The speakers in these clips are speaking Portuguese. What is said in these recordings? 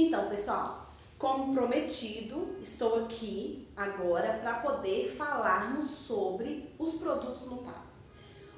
Então, pessoal, como prometido, estou aqui agora para poder falarmos sobre os produtos notáveis.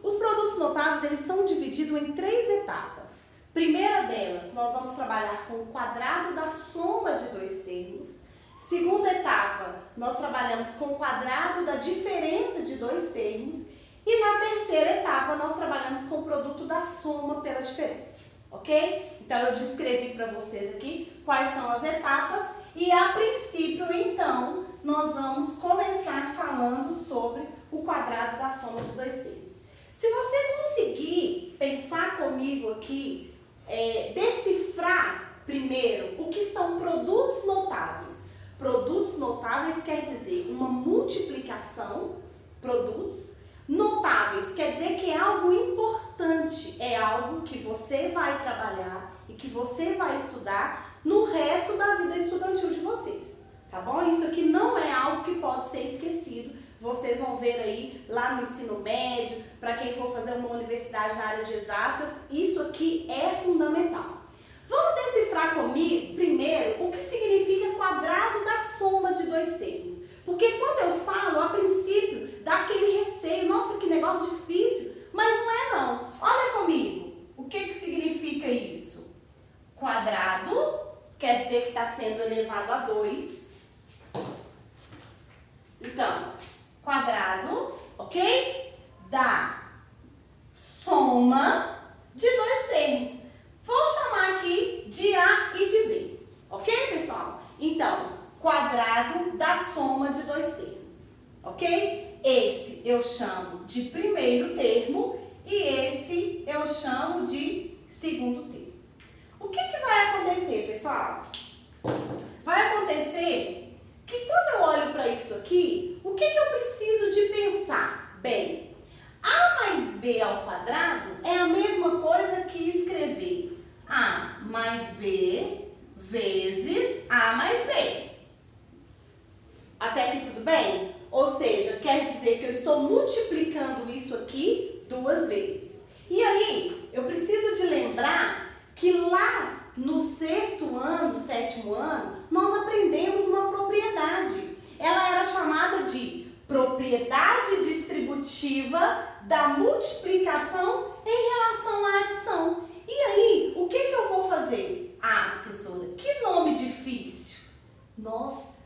Os produtos notáveis, eles são divididos em 3 etapas. Primeira delas, nós vamos trabalhar com o quadrado da soma de 2 termos. Segunda etapa, nós trabalhamos com o quadrado da diferença de 2 termos. E na terceira etapa, nós trabalhamos com o produto da soma pela diferença, ok? Então, eu descrevi para vocês aqui quais são as etapas e, a princípio, então, nós vamos começar falando sobre o quadrado da soma de 2 termos. Se você conseguir pensar comigo aqui, decifrar primeiro o que são produtos notáveis. Produtos notáveis quer dizer uma multiplicação, produtos. Notáveis quer dizer que é algo importante, é algo que você vai trabalhar e que você vai estudar no resto da vida estudantil de vocês, tá bom? Isso aqui não é algo que pode ser esquecido, vocês vão ver aí lá no ensino médio, para quem for fazer uma universidade na área de exatas, isso aqui é fundamental. Vamos decifrar comigo, primeiro, o que significa quadrado da soma de 2 termos. Porque quando eu falo, a princípio, dá aquele receio, nossa, que negócio difícil, mas não é não. Olha comigo, o que significa isso? Quadrado quer dizer que está sendo elevado a 2. Então, quadrado, ok? Da soma de 2 termos. Vou chamar aqui de A e de B, ok, pessoal? Então, quadrado da soma de 2 termos, ok? Esse eu chamo de primeiro termo e esse eu chamo de segundo termo. O que vai acontecer, pessoal? Vai acontecer que quando eu olho para isso aqui, o que eu preciso de pensar? Bem, A mais B ao quadrado é a mesma coisa que escrever A mais B vezes A mais B. Até aqui tudo bem? Ou seja, quer dizer que eu estou multiplicando isso aqui 2 vezes. E aí, eu preciso de lembrar que lá no 6º ano, 7º ano, nós aprendemos uma propriedade. Ela era chamada de propriedade distributiva da multiplicação em relação à adição. E aí, o que eu vou fazer? Ah, professora, que nome difícil! Nós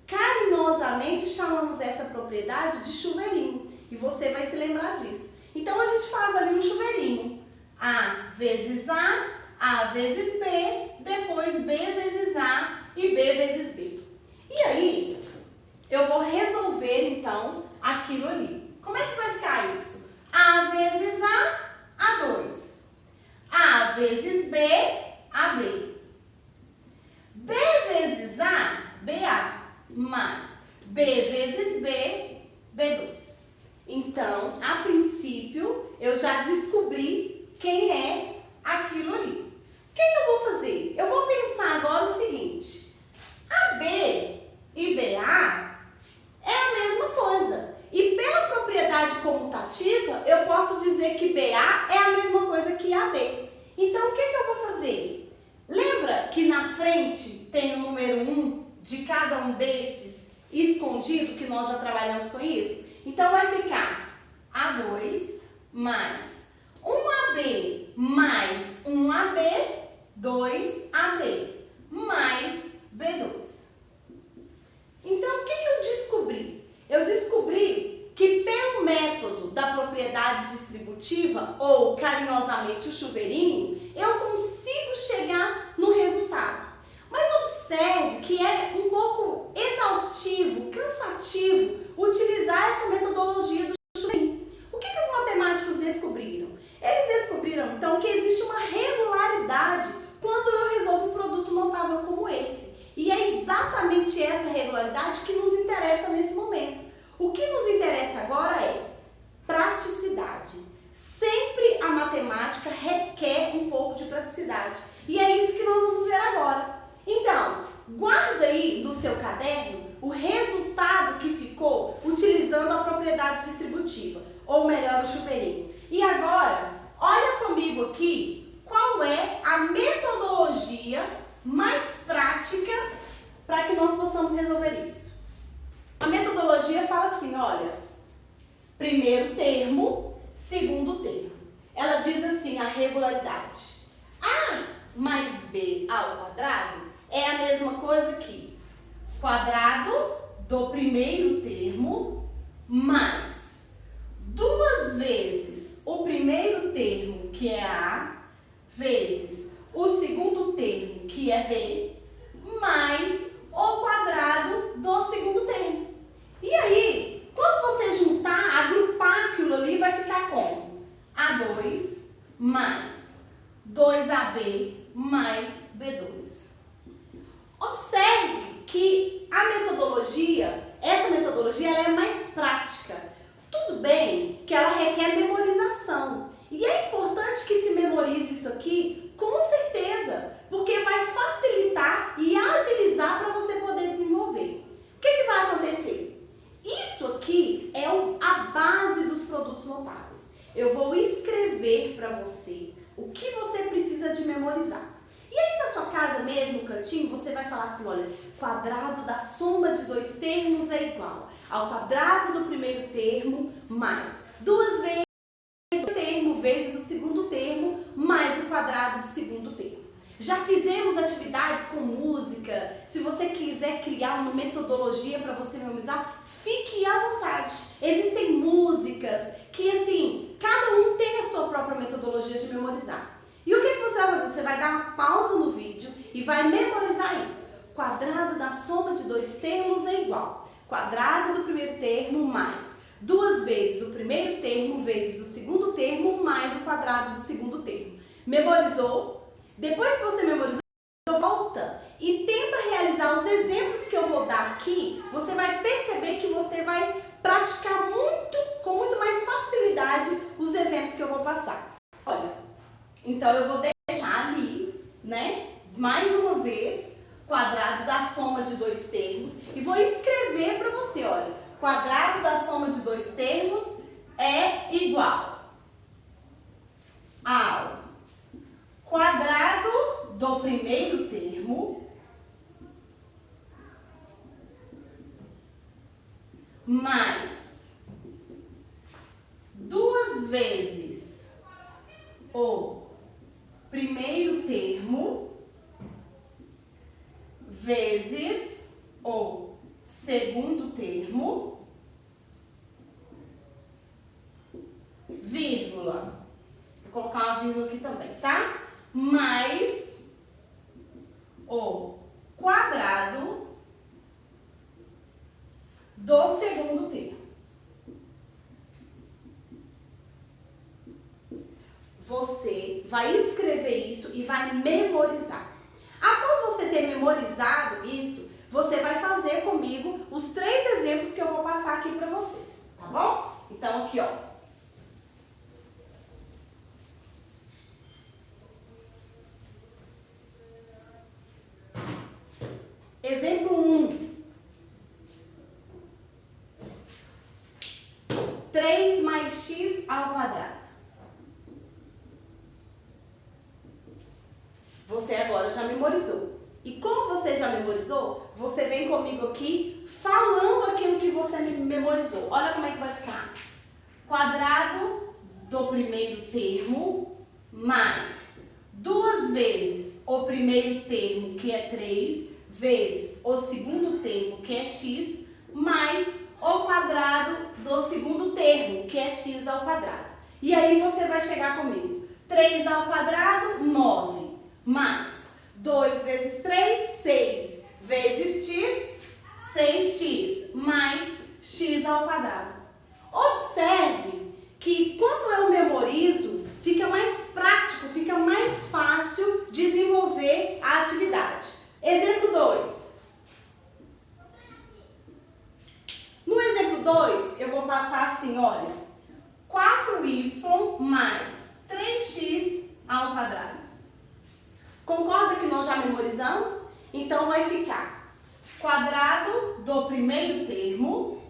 carinhosamente chamamos essa propriedade de chuveirinho. E você vai se lembrar disso. Então, a gente faz ali um chuveirinho. A vezes A vezes B, depois B vezes A e B vezes B. E aí, eu vou resolver, então, aquilo ali. Como é que vai ficar isso? A vezes A, A2. A vezes B, AB. B vezes A, BA, mais B vezes B, B2. Então, a princípio, eu já descobri quem é aquilo ali. O que eu vou fazer? Eu vou pensar agora o seguinte: AB e BA é a mesma coisa. E pela propriedade comutativa, eu posso dizer que BA é a mesma coisa que AB. Então, o que eu vou fazer? Lembra que na frente tem o número 1 de cada um desses escondido, que nós já trabalhamos com isso? Então, vai ficar A2 mais 1AB mais 1AB, 2AB mais B2. Então, o que eu descobri? Eu descobri que pelo método da propriedade distributiva, ou carinhosamente o chuveirinho, eu consigo chegar no resultado. Mas observe que é um pouco exaustivo, cansativo, utilizar essa metodologia do chuveirinho. O que os matemáticos descobriram? Eles descobriram, então, que existe uma regularidade quando eu resolvo um produto notável como esse. E é exatamente essa regularidade que nos interessa nesse momento. O que nos interessa agora é praticidade. Sempre a matemática requer um pouco de praticidade. E é isso que nós vamos ver agora. Então, guarda aí no seu caderno o resultado que ficou utilizando a propriedade distributiva, ou melhor, o chuveirinho. E agora, olha comigo aqui qual é a metodologia mais prática resolver isso? A metodologia fala assim, olha, primeiro termo, segundo termo. Ela diz assim, a regularidade. A mais B ao quadrado é a mesma coisa que quadrado do primeiro termo mais 2 vezes o primeiro termo, que é A, vezes o segundo termo, que é B, mais o quadrado do segundo termo. E aí, quando você juntar, agrupar aquilo ali, vai ficar como? A2 mais 2AB mais B2. Observe que essa metodologia ela é mais prática. Tudo bem que ela requer memorização. E é importante que se memorize isso aqui, com certeza, porque vai facilitar e agilizar para você poder desenvolver. O que vai acontecer? Isso aqui é a base dos produtos notáveis. Eu vou escrever para você o que você precisa de memorizar. E aí na sua casa mesmo, no cantinho, você vai falar assim, olha, quadrado da soma de 2 termos é igual ao quadrado do primeiro termo mais 2 vezes o termo vezes o segundo termo mais o quadrado do segundo termo. Já fizemos atividades com música. Se você quiser criar uma metodologia para você memorizar, fique à vontade. Existem músicas que, assim, cada um tem a sua própria metodologia de memorizar. E o que você vai fazer? Você vai dar uma pausa no vídeo e vai memorizar isso. Quadrado da soma de 2 termos é igual quadrado do primeiro termo mais 2 vezes o primeiro termo vezes o segundo termo mais o quadrado do segundo termo. Memorizou? Depois que você memorizou, volta e tenta realizar os exemplos que eu vou dar aqui. Você vai perceber que você vai praticar com muito mais facilidade os exemplos que eu vou passar. Olha, então eu vou deixar ali, né, mais uma vez, quadrado da soma de 2 termos e vou escrever para você, olha, quadrado da soma de 2 termos é igual ao quadrado do primeiro termo mais 2 vezes o primeiro termo vezes o segundo termo, vírgula. Vou colocar uma vírgula aqui também, tá? Mais o quadrado do segundo termo. Você vai escrever isso e vai memorizar. Após você ter memorizado isso, você vai fazer comigo os 3 exemplos que eu vou passar aqui para vocês, tá bom? Então aqui, ó. Exemplo 1. 3 mais x ao quadrado. Você agora já memorizou. E como você já memorizou, você vem comigo aqui falando aquilo que você memorizou. Olha como é que vai ficar. Quadrado do primeiro termo mais 2 vezes o primeiro termo, que é 3, vezes o segundo termo, que é x, mais o quadrado do segundo termo, que é x ao quadrado. E aí você vai chegar comigo. 3 ao quadrado, 9. Mais 2 vezes 3, 6, vezes x, 6x, mais x ao quadrado. Observe que quando eu memorizo, fica mais prático, fica mais fácil desenvolver a atividade. Exemplo 2. No exemplo 2, eu vou passar assim, olha, 4y mais 3x ao quadrado. Concorda que nós já memorizamos? Então vai ficar quadrado do primeiro termo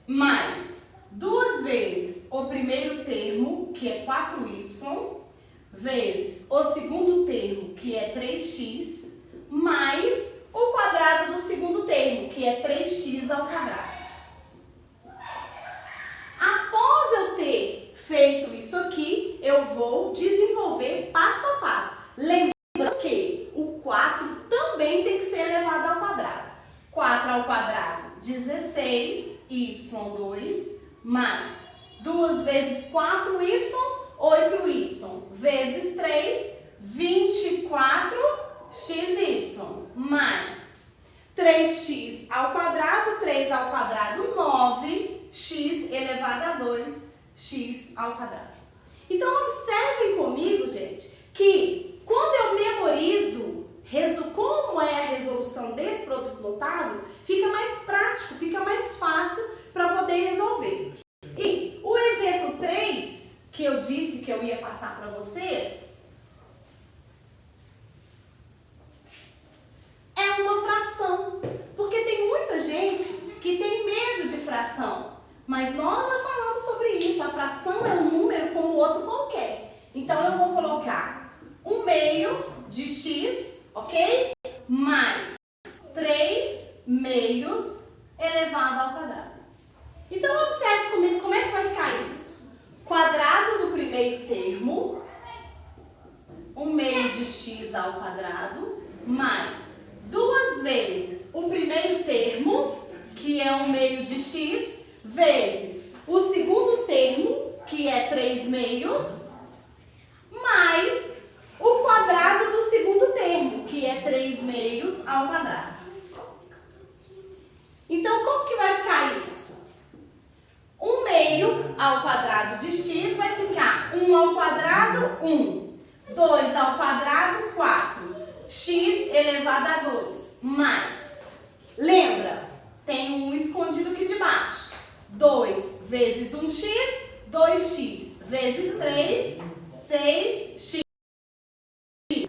mais 2 vezes o primeiro termo, que é 4y, vezes o segundo termo, que é 3x, mais o quadrado do segundo mais 2 vezes 4y, 8y, vezes 3, 24xy, mais 3x ao quadrado, 3 ao quadrado, 9x elevado a 2, x ao quadrado. Então, observem comigo, gente, que quando eu memorizo como é a resolução desse produto notável, fica mais prático, fica mais fácil para poder resolver. E o exemplo 3, que eu disse que eu ia passar para vocês, é uma fração. Porque tem muita gente que tem medo de fração, mas nós já falamos sobre isso. A fração é um número como outro qualquer. Então, eu vou colocar 1/2 de x, ok? Mais 3/2 elevado ao quadrado. Então, observe comigo como é que vai ficar isso. Quadrado do primeiro termo, 1/2 de x ao quadrado, mais 2 vezes o primeiro termo, que é 1/2 de x, vezes o segundo termo, que é 3/2, mais o quadrado do segundo termo, que é 3/2 ao quadrado. Então, como que vai ficar isso? 1/2 ao quadrado de x vai ficar 1 ao quadrado, 1. 2 ao quadrado, 4. X elevado a 2, mais. Lembra, tem um escondido aqui debaixo. 2 vezes 1x, 2x, vezes 3, 6x.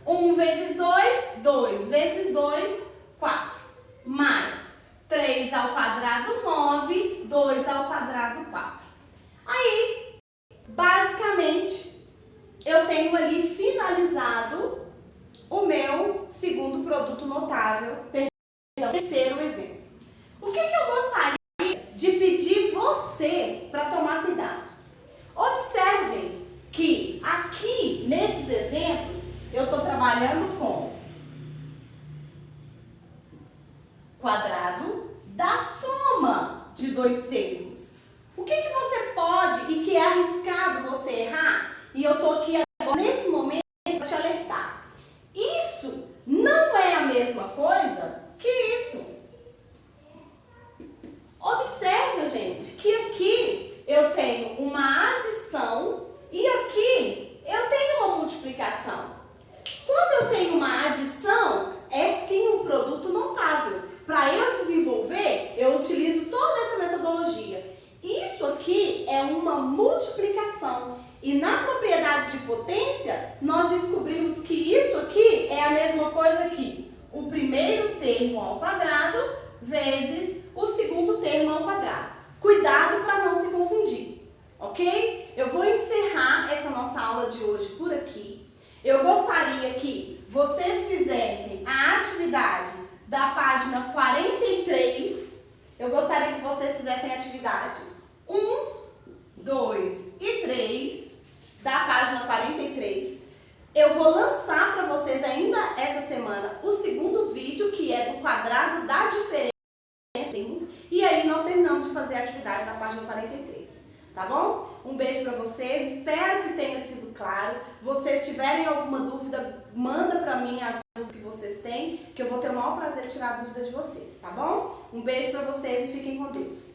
1 vezes 2, 2 vezes 2, 4. Mais 3 ao quadrado, 9, 2 ao quadrado, 4. Aí, basicamente, eu tenho ali finalizado o meu segundo produto notável, terceiro exemplo. O que eu gostaria de pedir você para tomar cuidado? Observem que aqui, nesses exemplos, eu estou trabalhando com quadrado da soma de 2 termos. O que você pode e que é arriscado você errar? E eu estou aqui agora, nesse momento, para te alertar. Isso não é a mesma coisa que isso. Observe, gente, que aqui eu tenho uma adição e aqui eu tenho uma multiplicação. Quando eu tenho uma adição, é sim um produto notável. Para eu desenvolver, eu utilizo toda essa metodologia. Isso aqui é uma multiplicação. E na propriedade de potência, nós descobrimos que isso aqui é a mesma coisa que o primeiro termo ao quadrado vezes o segundo termo ao quadrado. Cuidado para não se confundir, ok? Eu vou encerrar essa nossa aula de hoje por aqui. Eu gostaria que vocês fizessem a atividade da página 43. Eu gostaria que vocês fizessem a atividade 1, 2 e 3 da página 43. Eu vou lançar para vocês ainda essa semana o segundo vídeo, que é do quadrado da diferença. E aí nós terminamos de fazer a atividade da página 43. Tá bom? Um beijo para vocês, espero que tenha sido claro. Vocês tiverem alguma dúvida, manda para mim as dúvidas que vocês têm, que eu vou ter o maior prazer de tirar a dúvida de vocês, tá bom? Um beijo para vocês e fiquem com Deus.